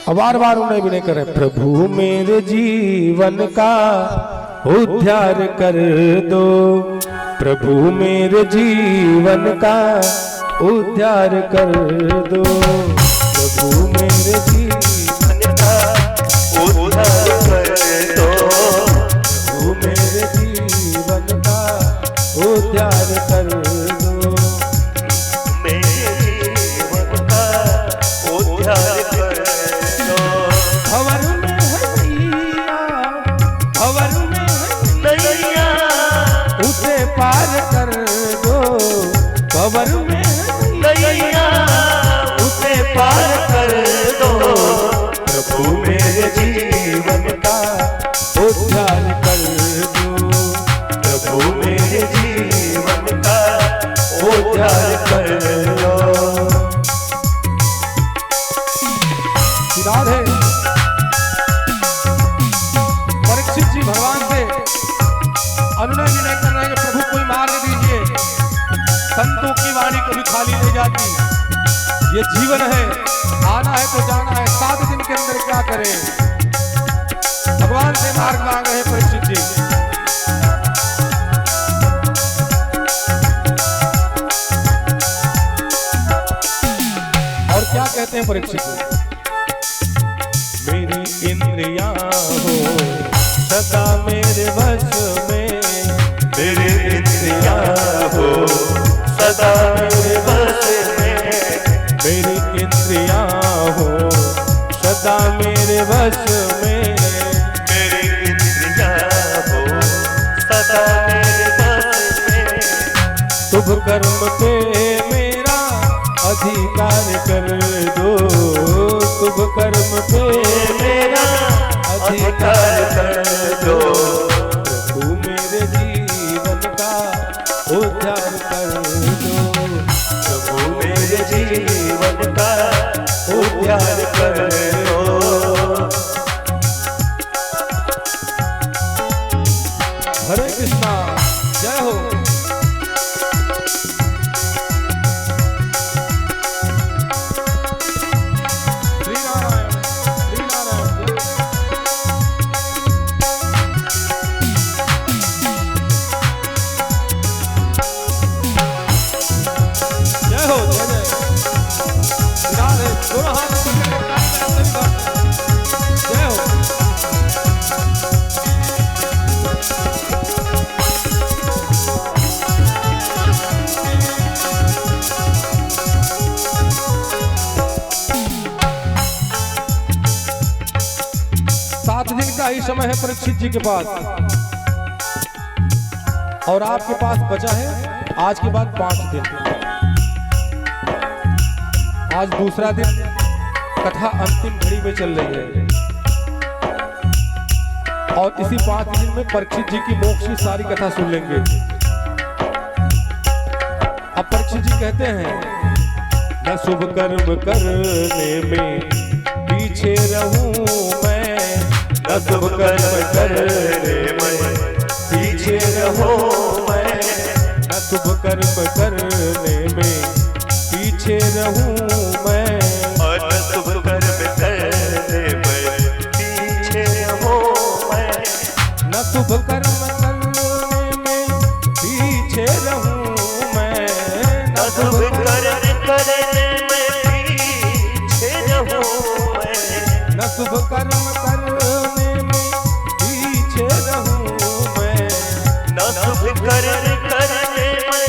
बार बार उन्हें विनय करें, प्रभु मेरे जीवन का उद्धार कर दो, प्रभु मेरे जीवन का उद्धार कर दो, प्रभु मेरे जीवन का उद्धार कर दो, प्रभु मेरे जीवन का उद्धार कर दो, मेरे जीवन का उद्धार कर दो। भंवर में हैया, भंवर में नैया उसे पार कर दो, भंवर में नैया उसे पार कर दो, प्रभु मेरे जीवन का उद्धार कर दो, प्रभु मेरे जीवन का उद्धार कर दो। राधे। परीक्षित जी भगवान से अनुनय विनय कर रहे हैं कि प्रभु कोई मार्ग दीजिए, संतों की वाणी कभी खाली नहीं जाती, ये जीवन है, आना है तो जाना है, 7 दिन के अंदर क्या करें। भगवान से मार्ग मांग रहे हैं परीक्षित जी। और क्या कहते हैं परीक्षित जी, मेरी इंद्रियां हो सदा मेरे वश में, मेरी इंद्रियां हो सदा मेरे वश में, मेरी इंद्रियां हो सदा मेरे वश में, मेरी इंद्रियां हो सदा मेरे वश में, शुभ कर्म पे मेरा अधिकार कर दो, शुभ कर्म पे मेरा अधिकार कर दो, प्रभु मेरे जीवन का उद्धार कर दो, प्रभु मेरे जीवन का उद्धार कर दो। हरे कृष्णा, जय हो। श्री नारायण, श्री नारायण, जय हो, जय जय। राधे, दोनों हाथ ऊपर करके जय हो। ही समय है परीक्षित जी के पास, और आपके पास बचा है आज के बाद 5 दिन। आज दूसरा दिन, कथा अंतिम घड़ी में चल रही है, और इसी 5 दिन में परीक्षित जी की मोक्ष की सारी कथा सुन लेंगे। अब परीक्षित जी कहते हैं, न शुभ कर्म करने में पीछे रहूं मैं, न शुभ कर्म करने में पीछे रहो मैं, न शुभ कर्म करने में पीछे रहूं मैं, और न शुभ कर्म करने में पीछे रहो मैं, न शुभ कर्म करने में पीछे रहूं मैं, न शुभ कर्म करने में पीछे रहो मैं, न शुभ कर्म करने में पीछे रहूं मैं, न शुभ कर्म करने में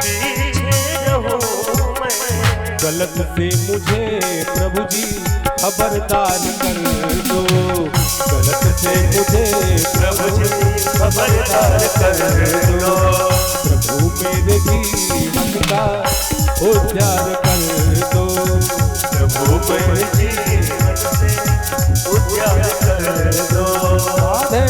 पीछे रहो मैं, गलत से मुझे प्रभु जी खबरदार कर दो, गलत से मुझे प्रभु जी खबरदार कर दो, प्रभु मेरे जीवन का उद्धार कर दो, प्रभु मेरे जीवन से उद्धार कर दो। राधे।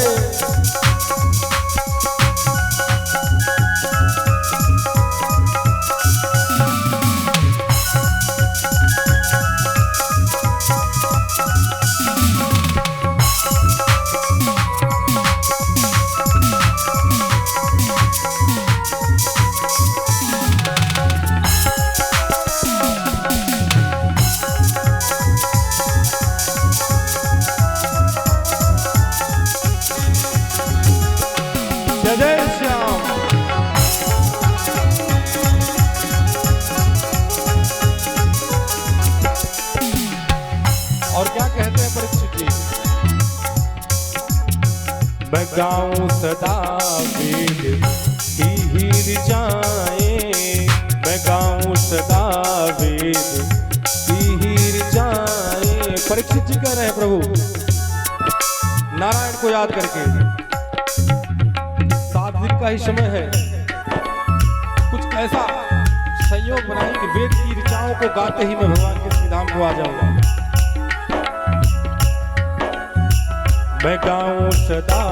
और क्या कहते हैं परीक्षित जी? मैं गाऊं सदा वेद की हीर जाए, मैं गाऊं सदा वेद की हीर जाए। परीक्षित जी कह रहे हैं प्रभु नारायण को याद करके, 7 दिन का ही समय है, कुछ ऐसा संयोग बनाए कि वेद की ऋचाओं को गाते ही मैं भगवान के श्रीधाम को आ जाऊंगा। मैं गाऊं सदा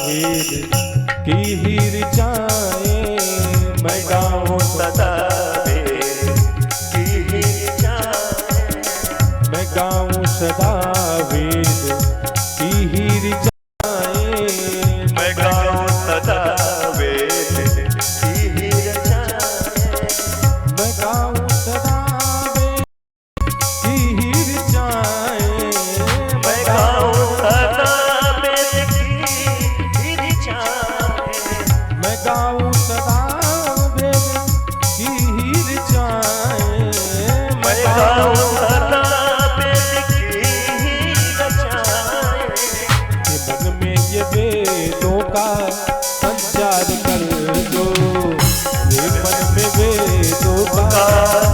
वेद की ही ऋचाएं, मैं गाऊं सदा वेद की ही ऋचाएं, मैं गाऊं सदा वेद की ही ऋचाएं, मैं गाऊं सदा वेद की ही ऋचाएं, मैं गाऊं सदा वेद की ही ऋचाएं, मैं गाऊं सदा वेद की ही ऋचाएं, मैं गाऊं सदा वेद की ही ऋचाएं, मैं गाऊं सदा वेद की ही ऋचाएं। कि मन में ये वेदों का संचार कर दो, ये मन में वेदों का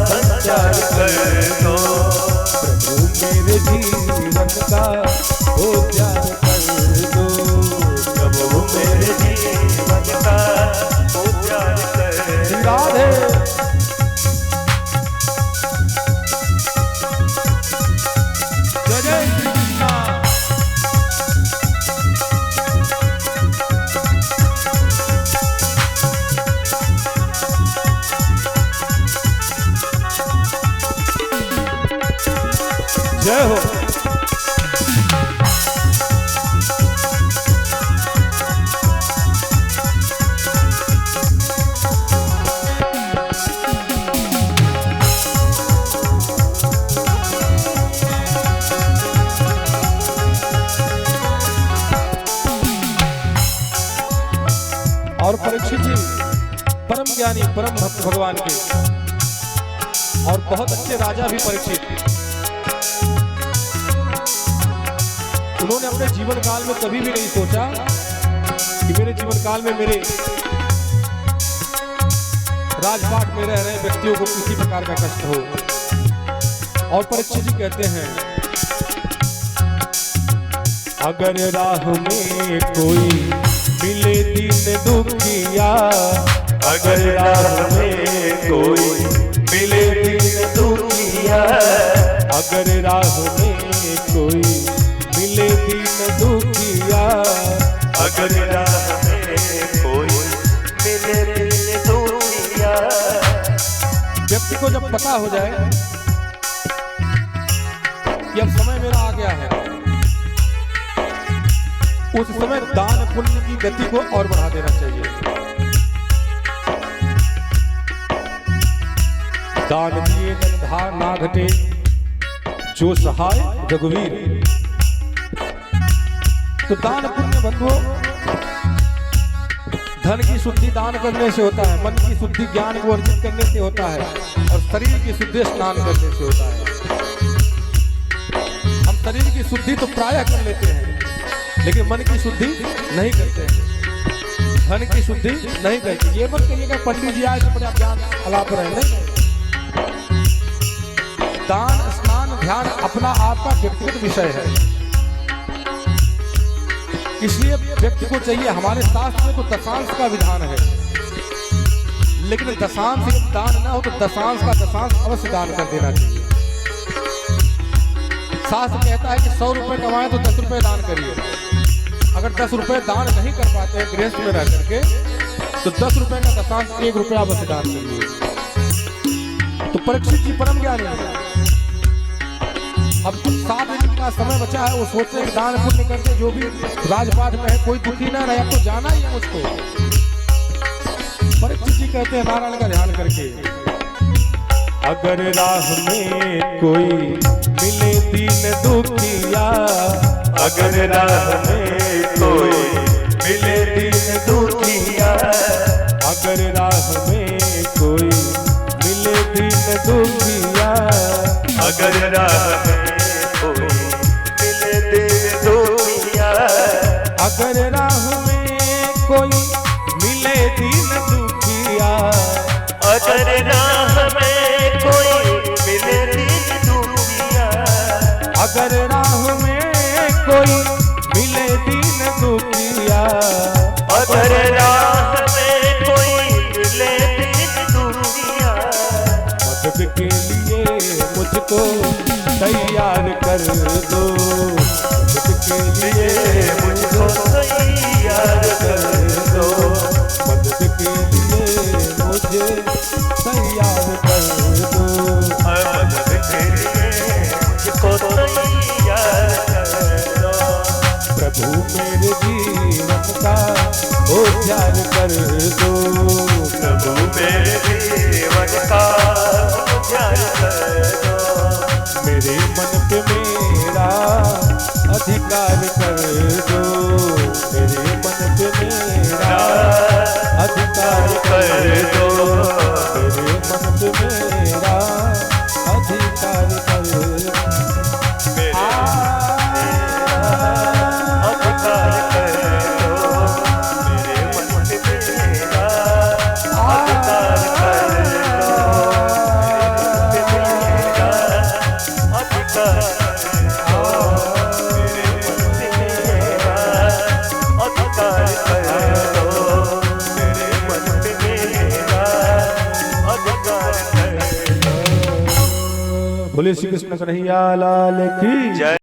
संचार कर दो, प्रभु मेरे जीवन का उद्धार कर दो, प्रभु मेरे जीवन का उद्धार कर श्री राधे। जय जय श्री कृष्णा। जय हो। और परीक्षित जी परम ज्ञानी परम भक्त भगवान के और बहुत अच्छे राजा भी परीक्षित। उन्होंने अपने जीवन काल में कभी भी नहीं सोचा कि मेरे जीवन काल में मेरे राजपाट में रह रहे व्यक्तियों को किसी प्रकार का कष्ट हो। और परीक्षित जी कहते हैं, अगर राह में कोई मिले दीन दुखिया, अगर राह में कोई मिले दीन दुखिया, अगर राह में कोई मिले दीन दुखिया, अगर राह में कोई मिले दीन दुखिया। व्यक्ति को जब पता हो जाए कि अब समय मेरा आ गया है, उस समय दान पुण्य की गति को और बढ़ा देना चाहिए। दान दिए धनधार ना घटे, जो सहाय रघुवीर। तो दान पुण्य बंधुओं, धन की शुद्धि दान करने से होता है, मन की शुद्धि ज्ञान को अर्जित करने से होता है, और शरीर की शुद्धि स्नान करने से होता है। हम शरीर की शुद्धि तो प्रायः कर लेते हैं, लेकिन मन की शुद्धि नहीं करते हैं, धन की शुद्धि नहीं करते। ये मत कहिएगा पंडित जी आज बड़ा ज्ञान अलाप रहे, नहीं। दान स्नान ध्यान अपना आपका व्यक्तिगत विषय है, इसलिए व्यक्ति को चाहिए। हमारे शास्त्र में तो दशांश का विधान है, लेकिन दशांश दान न हो तो दशांश का दशांश अवश्य दान कर देना चाहिए। शास्त्र कहता है कि 100 रुपए कमाए तो 10 रुपए दान करिए। अगर 10 रुपए दान नहीं कर पाते हैं गृहस्थ में रह करके, तो 10 रुपए का दशांश 1 रुपया अवश्य दान करिए। तो परीक्षित जी परम ज्ञानी है। अब 7 दिन का समय बचा है, वो सोचते हैं दान पुण्य करके जो भी राजपाट में है कोई दुखी ना रहे, अब तो जाना ही है मुझको। परीक्षित जी कहते हैं नारायण का ध्यान करके, अगर राह में कोई मिले दीन दुखिया, अगर राह में कोई मिले दीन दुखिया, अगर राह में कोई मिले दीन दुखिया, अगर राह में कोई अगर राह में कोई मिले दीन दुखिया, अगर राह में कोई मिले दीन दुखिया, मदद के लिए मुझको तैयार कर दो, मदद के लिए मुझको तैयार कर दो, मदद के लिए मुझे तैयार कर दो, मदद के लिए मुझको तैयार कर दो। प्रभु मेरे जीवन का उद्धार कर दो, प्रभु मेरे जीवन का उद्धार कर दो, मेरे मन पे मेरा अधिकार कर दो, मेरे मन पे मेरा अधिकार कर दो, मेरे मन पे मेरा अधिकार कर दो। अधिकार कर दो, मेरे मन पे मेरा अधिकार कर दो, मेरे मन पे मेरा अधिकार कर दो, मेरे मन पे मेरा अधिकार कर दो, मेरे मन पे मेरा अधिकार कर दो। बोले श्री कृष्ण कन्हैया लाल की जय।